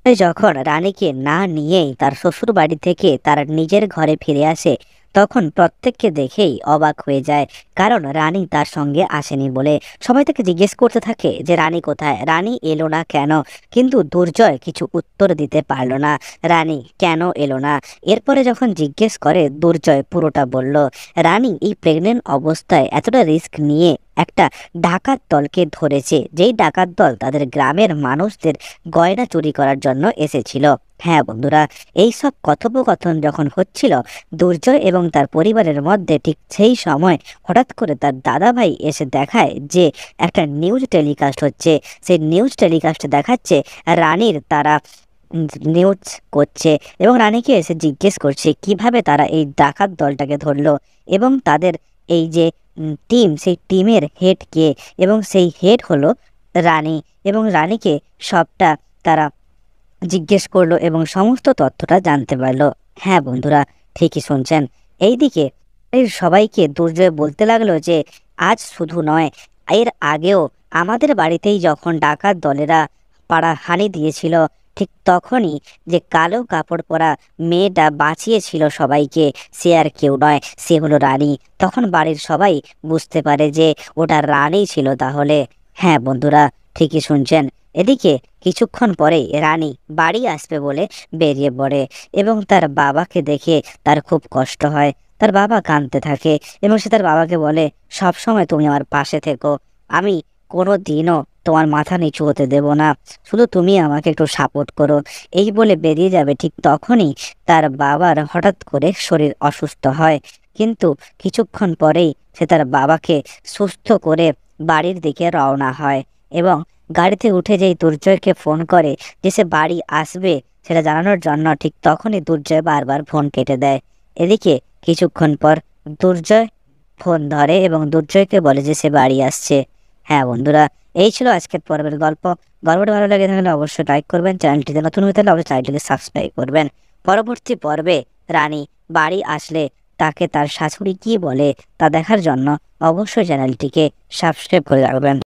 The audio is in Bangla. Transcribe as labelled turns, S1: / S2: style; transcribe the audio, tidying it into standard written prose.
S1: যখন রানীকে না নিয়েই তার শ্বশুর বাড়ি থেকে তার নিজের ঘরে ফিরে আসে, তখন প্রত্যেককে দেখেই অবাক হয়ে যায়। কারণ রানী তার সঙ্গে আসেনি বলে সবাই তাকে জিজ্ঞেস করতে থাকে যে রানী কোথায়, রানী এলো না কেন। কিন্তু দুর্জয় কিছু উত্তর দিতে পারল না, রানী কেন এলো না। এরপরে যখন জিজ্ঞেস করে, দুর্জয় পুরোটা বলল। রানী এই প্রেগনেন্ট অবস্থায় এতটা রিস্ক নিয়ে একটা ডাকাত দলকে ধরেছে, যেই ডাকাত দল তাদের গ্রামের মানুষদের গয়না চুরি করার জন্য এসেছিল। হ্যাঁ বন্ধুরা, এই সব কথোপকথন যখন হচ্ছিল দুর্জয় এবং তার পরিবারের মধ্যে, ঠিক সেই সময় হঠাৎ করে তার দাদাভাই এসে দেখায় যে একটা নিউজ টেলিকাস্ট হচ্ছে। সেই নিউজ টেলিকাস্টে দেখাচ্ছে রানীর তারা নিউজ করছে এবং রানীকে এসে জিজ্ঞেস করছে কিভাবে তারা এই ডাকাত দলটাকে ধরলো এবং তাদের এই যে টিম, সেই টিমের হেড কে, এবং সেই হেড হলো রানী। এবং রানীকে সবটা তারা জিজ্ঞেস করলো এবং সমস্ত তথ্যটা জানতে পারলো। হ্যাঁ বন্ধুরা, ঠিকই শুনছেন। এইদিকে এই সবাইকে দুর্জয় বলতে লাগলো যে আজ শুধু নয়, এর আগেও আমাদের বাড়িতেই যখন ডাকাত দলেরা পাড়া হানি দিয়েছিল, ঠিক তখনই যে কালো কাপড় পরা মেয়েটা বাঁচিয়েছিল সবাইকে, সে আর কেউ নয়, সে হলো রানী। তখন বাড়ির সবাই বুঝতে পারে যে ওটা রানী ছিল তাহলে। হ্যাঁ বন্ধুরা, ঠিকই শুনছেন। এদিকে কিছুক্ষণ পরেই রানী বাড়ি আসবে বলে বেরিয়ে পড়ে এবং তার বাবাকে দেখে তার খুব কষ্ট হয়। তার বাবা কাঁদতে থাকে এবং সে তার বাবাকে বলে, সব সময় তুমি আমার পাশে থেকো, আমি কোনো দিনও তোমার মাথা নিচু হতে দেব না, শুধু তুমি আমাকে একটু সাপোর্ট করো। এই বলে বেরিয়ে যাবে, ঠিক তখনই তার বাবার হঠাৎ করে শরীর অসুস্থ হয়। কিন্তু কিছুক্ষণ পরেই সে তার বাবাকে সুস্থ করে বাড়ির দিকে রওনা হয় এবং গাড়িতে উঠে যেই দুর্জয়কে ফোন করে যে সে বাড়ি আসবে সেটা জানানোর জন্য, ঠিক তখনই দুর্জয় বারবার ফোন কেটে দেয়। এদিকে কিছুক্ষণ পর দুর্জয় ফোন ধরে এবং দুর্জয়কে বলে যে সে বাড়ি আসছে। হ্যাঁ বন্ধুরা, এই ছিল আজকের পর্বের গল্প। গল্পটা ভালো লাগে থাকলে অবশ্যই লাইক করবেন, চ্যানেলটিতে নতুন হয়ে থাকলে অবশ্যই চ্যানেলটিকে সাবস্ক্রাইব করবেন। পরবর্তী পর্বে রানী বাড়ি আসলে তাকে তার শাশুড়ি কি বলে তা দেখার জন্য অবশ্যই চ্যানেলটিকে সাবস্ক্রাইব করে রাখবেন।